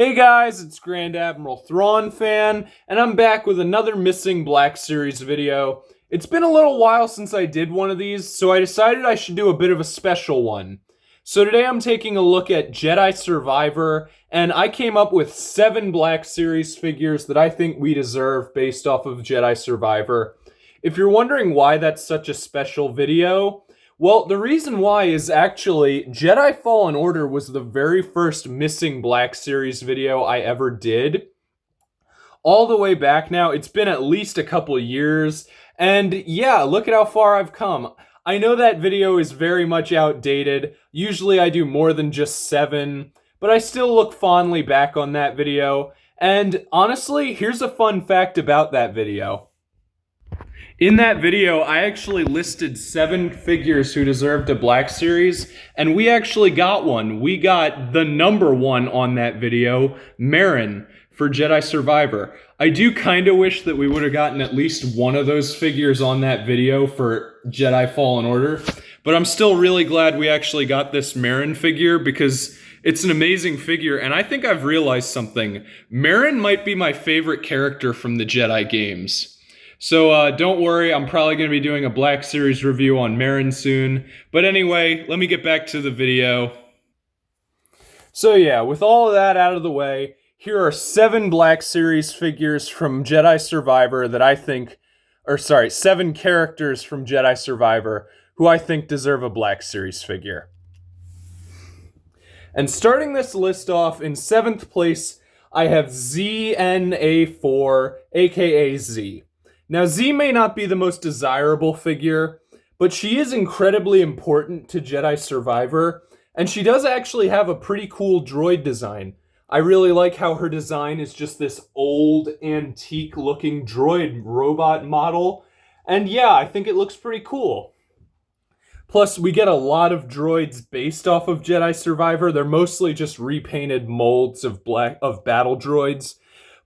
Hey guys, it's Grand Admiral Thrawn fan, and I'm back with another Missing Black Series video. It's been a little while since I did one of these, so I decided I should do a bit of a special one. So today I'm taking a look at Jedi Survivor, and I came up with 7 Black Series figures that I think we deserve based off of Jedi Survivor. If you're wondering why that's such a special video, well, the reason why is actually Jedi Fallen Order was the very first Missing Black Series video I ever did. All the way back now, it's been at least a couple of years, and yeah, look at how far I've come. I know that video is very much outdated. Usually I do more than just 7, but I still look fondly back on that video. And honestly, here's a fun fact about that video. In that video, I actually listed 7 figures who deserved a Black Series, and we actually got one. We got the number 1 on that video, Marin, for Jedi Survivor. I do kind of wish that we would have gotten at least one of those figures on that video for Jedi Fallen Order, but I'm still really glad we actually got this Marin figure because it's an amazing figure, and I think I've realized something. Marin might be my favorite character from the Jedi games. So don't worry, I'm probably going to be doing a Black Series review on Marin soon. But anyway, let me get back to the video. So yeah, with all of that out of the way, here are 7 Black Series figures from Jedi Survivor that I think, 7 characters from Jedi Survivor who I think deserve a Black Series figure. And starting this list off, in 7th place, I have ZNA4, aka Z. Now, Z may not be the most desirable figure, but she is incredibly important to Jedi Survivor, and she does actually have a pretty cool droid design. I really like how her design is just this old, antique-looking droid robot model, and yeah, I think it looks pretty cool. Plus, we get a lot of droids based off of Jedi Survivor. They're mostly just repainted molds of battle droids.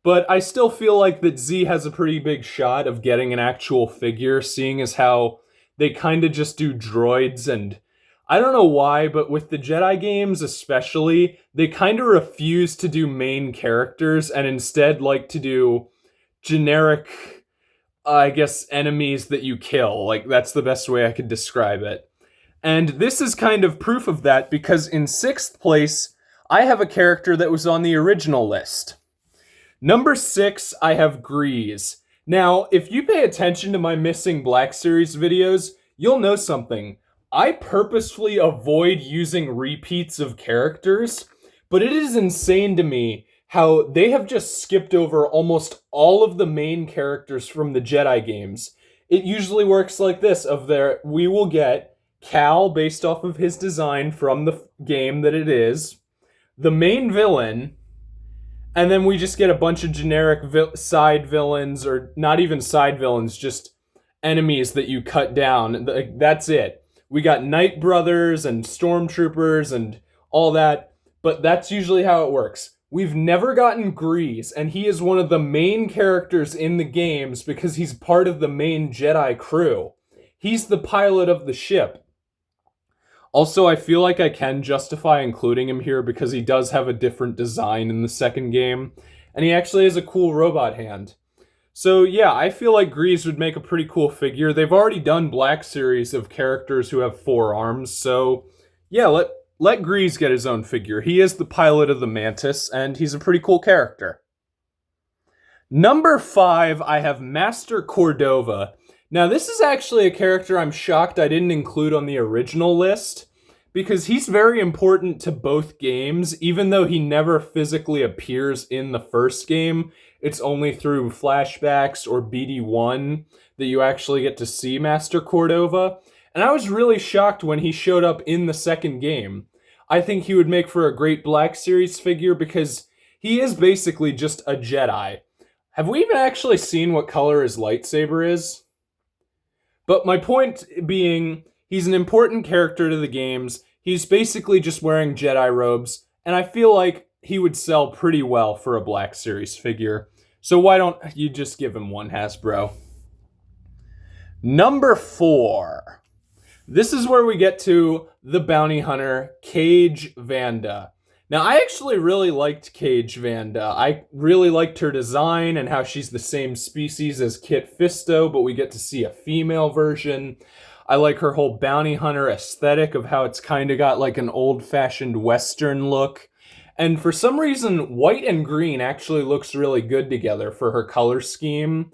But I still feel like that Z has a pretty big shot of getting an actual figure, seeing as how they kind of just do droids, and I don't know why, but with the Jedi games especially, they kind of refuse to do main characters and instead like to do generic, enemies that you kill. Like, that's the best way I could describe it. And this is kind of proof of that, because in 6th place, I have a character that was on the original list. Number 6, I have Grease. Now, if you pay attention to my Missing Black Series videos, you'll know something. I purposefully avoid using repeats of characters, but it is insane to me how they have just skipped over almost all of the main characters from the Jedi games. It usually works like this, we will get Cal based off of his design from the game that it is, the main villain, and then we just get a bunch of generic side villains, or not even side villains, just enemies that you cut down. That's it. We got Knight Brothers and Stormtroopers and all that, but that's usually how it works. We've never gotten Grease, and he is one of the main characters in the games because he's part of the main Jedi crew. He's the pilot of the ship. Also, I feel like I can justify including him here because he does have a different design in the second game, and he actually has a cool robot hand. So yeah, I feel like Grease would make a pretty cool figure. They've already done Black Series of characters who have 4 arms, so yeah, let Grease get his own figure. He is the pilot of the Mantis, and he's a pretty cool character. Number 5, I have Master Cordova. Now, this is actually a character I'm shocked I didn't include on the original list, because he's very important to both games, even though he never physically appears in the first game. It's only through flashbacks or BD1 that you actually get to see Master Cordova, and I was really shocked when he showed up in the second game. I think he would make for a great Black Series figure because he is basically just a Jedi. Have we even actually seen what color his lightsaber is? But my point being, he's an important character to the games. He's basically just wearing Jedi robes, and I feel like he would sell pretty well for a Black Series figure. So why don't you just give him one, Hasbro? Number 4. This is where we get to the bounty hunter, Cage Vanda. Now, I actually really liked Cage Vanda. I really liked her design and how she's the same species as Kit Fisto, but we get to see a female version. I like her whole bounty hunter aesthetic of how it's kind of got like an old-fashioned Western look. And for some reason, white and green actually looks really good together for her color scheme.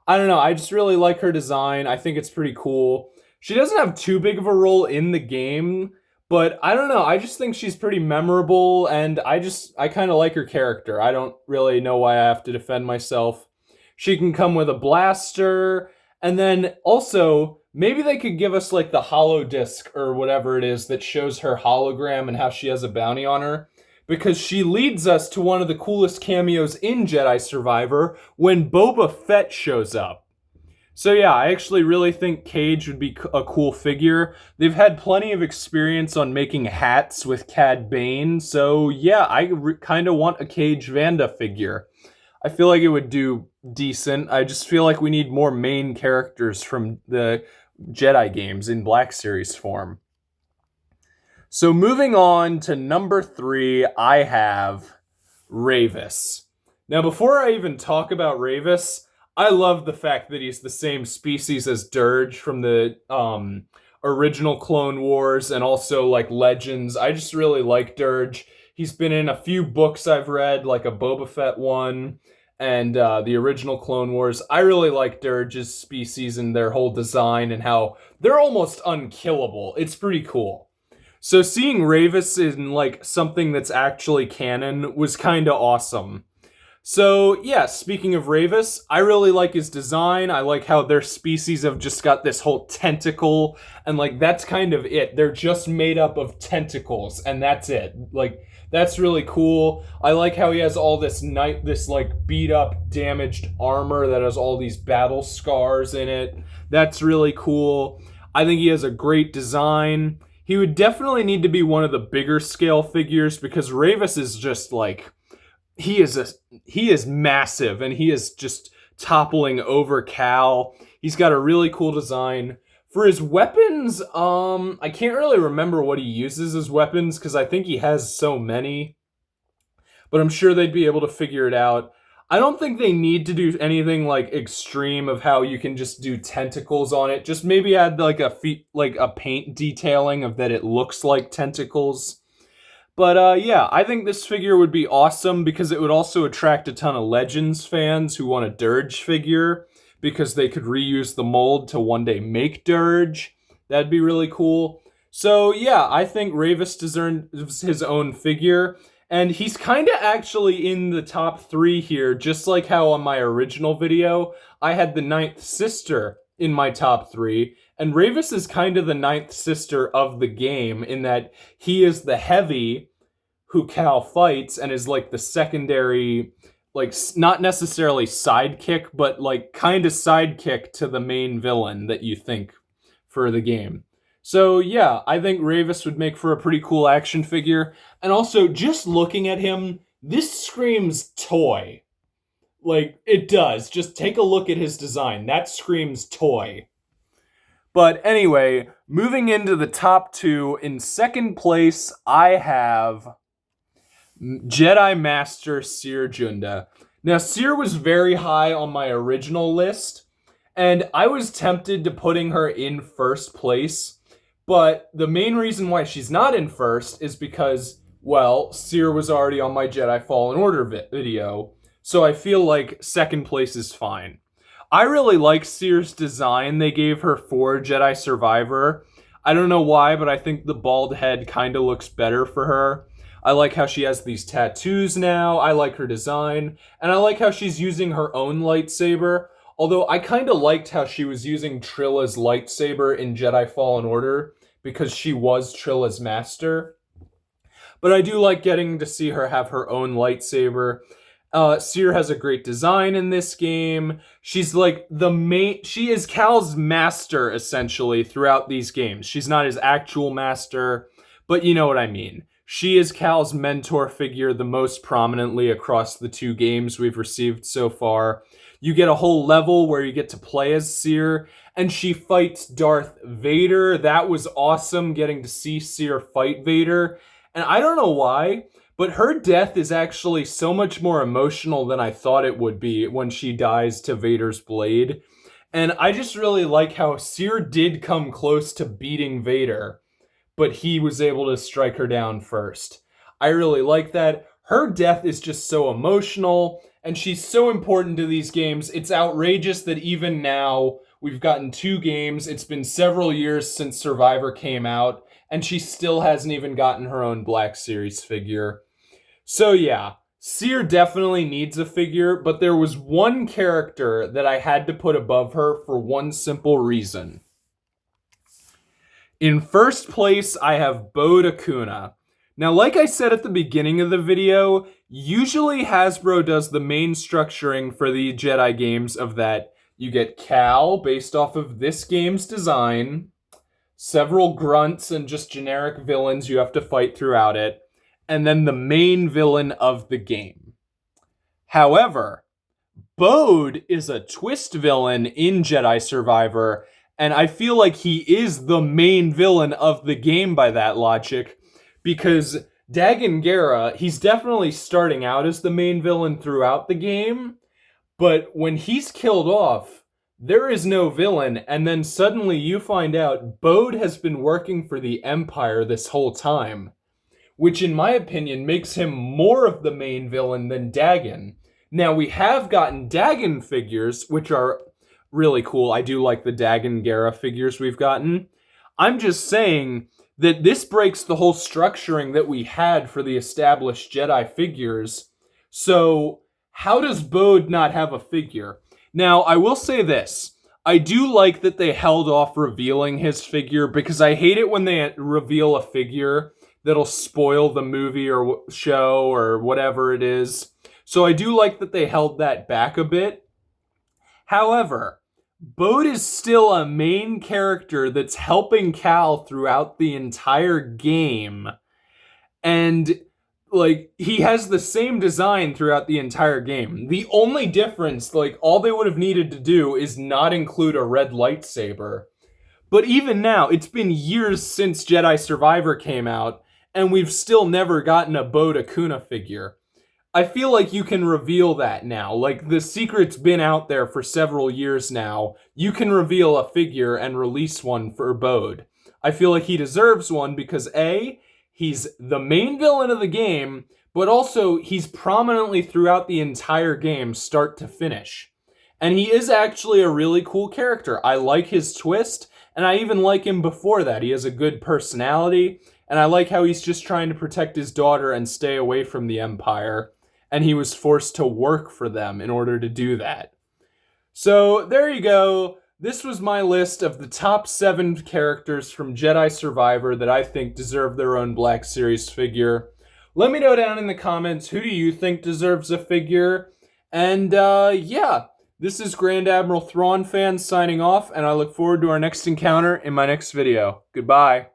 I don't know, I just really like her design. I think it's pretty cool. She doesn't have too big of a role in the game, but I don't know. I just think she's pretty memorable, and I kind of like her character. I don't really know why I have to defend myself. She can come with a blaster, and then also maybe they could give us like the holo disc or whatever it is that shows her hologram and how she has a bounty on her. Because she leads us to one of the coolest cameos in Jedi Survivor when Boba Fett shows up. So yeah, I actually really think Cage would be a cool figure. They've had plenty of experience on making hats with Cad Bane, so yeah, I kind of want a Cage Vanda figure. I feel like it would do decent. I just feel like we need more main characters from the Jedi games in Black Series form. So moving on to number 3, I have Ravis. Now, before I even talk about Ravis, I love the fact that he's the same species as Dirge from the original Clone Wars and also like Legends. I just really like Dirge. He's been in a few books I've read, like a Boba Fett one and the original Clone Wars. I really like Dirge's species and their whole design and how they're almost unkillable. It's pretty cool. So seeing Ravis in like something that's actually canon was kind of awesome. So, yeah, speaking of Ravis, I really like his design. I like how their species have just got this whole tentacle, and, like, that's kind of it. They're just made up of tentacles, and that's it. Like, that's really cool. I like how he has all this, like, beat-up, damaged armor that has all these battle scars in it. That's really cool. I think he has a great design. He would definitely need to be one of the bigger scale figures, because Ravis is just, like... He is massive, and he is just toppling over Cal. He's got a really cool design. For his weapons, I can't really remember what he uses as weapons, because I think he has so many. But I'm sure they'd be able to figure it out. I don't think they need to do anything, like, extreme of how you can just do tentacles on it. Just maybe add, like, a paint detailing of that it looks like tentacles. But yeah, I think this figure would be awesome because it would also attract a ton of Legends fans who want a Dirge figure because they could reuse the mold to one day make Dirge. That'd be really cool. So yeah, I think Ravis deserves his own figure. And he's kind of actually in the top 3 here, just like how on my original video, I had the 9th sister in my top 3. And Ravis is kind of the 9th sister of the game in that he is the heavy who Cal fights and is like the secondary, like not necessarily sidekick, but like kind of sidekick to the main villain that you think for the game. So yeah, I think Ravis would make for a pretty cool action figure. And also, just looking at him, this screams toy. Like, it does. Just take a look at his design. That screams toy. But anyway, moving into the top 2, in second place, I have Jedi Master Cere Junda. Now, Cere was very high on my original list, and I was tempted to putting her in first place, but the main reason why she's not in first is because, well, Cere was already on my Jedi Fallen Order video, so I feel like second place is fine. I really like Cere's design they gave her for Jedi Survivor. I don't know why, but I think the bald head kind of looks better for her. I like how she has these tattoos now. I like her design. And I like how she's using her own lightsaber. Although I kind of liked how she was using Trilla's lightsaber in Jedi Fallen Order because she was Trilla's master. But I do like getting to see her have her own lightsaber. Cere has a great design in this game. She's like she is Cal's master, essentially, throughout these games. She's not his actual master, but you know what I mean. She is Cal's mentor figure the most prominently across the 2 games we've received so far. You get a whole level where you get to play as Cere, and she fights Darth Vader. That was awesome, getting to see Cere fight Vader. And I don't know why, But her death is actually so much more emotional than I thought it would be when she dies to Vader's blade. And I just really like how Seer did come close to beating Vader, but he was able to strike her down first. I really like that. Her death is just so emotional, and she's so important to these games. It's outrageous that even now, we've gotten 2 games, it's been several years since Survivor came out, and she still hasn't even gotten her own Black Series figure. So yeah, Seer definitely needs a figure, but there was one character that I had to put above her for one simple reason. In first place, I have Bode Akuna. Now, like I said at the beginning of the video, usually Hasbro does the main structuring for the Jedi games of that you get Cal based off of this game's design, several grunts and just generic villains you have to fight throughout it, and then the main villain of the game. However, Bode is a twist villain in Jedi Survivor, and I feel like he is the main villain of the game by that logic, because Dagan Gera, he's definitely starting out as the main villain throughout the game, but when he's killed off, there is no villain, and then suddenly you find out Bode has been working for the Empire this whole time, which in my opinion makes him more of the main villain than Dagan. Now, we have gotten Dagan figures, which are really cool. I do like the Dagan Gera figures we've gotten. I'm just saying that this breaks the whole structuring that we had for the established Jedi figures. So, how does Bode not have a figure? Now, I will say this. I do like that they held off revealing his figure, because I hate it when they reveal a figure that'll spoil the movie or show or whatever it is. So I do like that they held that back a bit. However, Bode is still a main character that's helping Cal throughout the entire game. And, like, he has the same design throughout the entire game. The only difference, like, all they would have needed to do is not include a red lightsaber. But even now, it's been years since Jedi Survivor came out, and we've still never gotten a Bode Akuna figure. I feel like you can reveal that now. Like, the secret's been out there for several years now. You can reveal a figure and release one for Bode. I feel like he deserves one because A, he's the main villain of the game, but also he's prominently throughout the entire game, start to finish. And he is actually a really cool character. I like his twist, and I even like him before that. He has a good personality, and I like how he's just trying to protect his daughter and stay away from the Empire. And he was forced to work for them in order to do that. So there you go. This was my list of the top 7 characters from Jedi Survivor that I think deserve their own Black Series figure. Let me know down in the comments, who do you think deserves a figure? And yeah, this is Grand Admiral Thrawn fan signing off, and I look forward to our next encounter in my next video. Goodbye.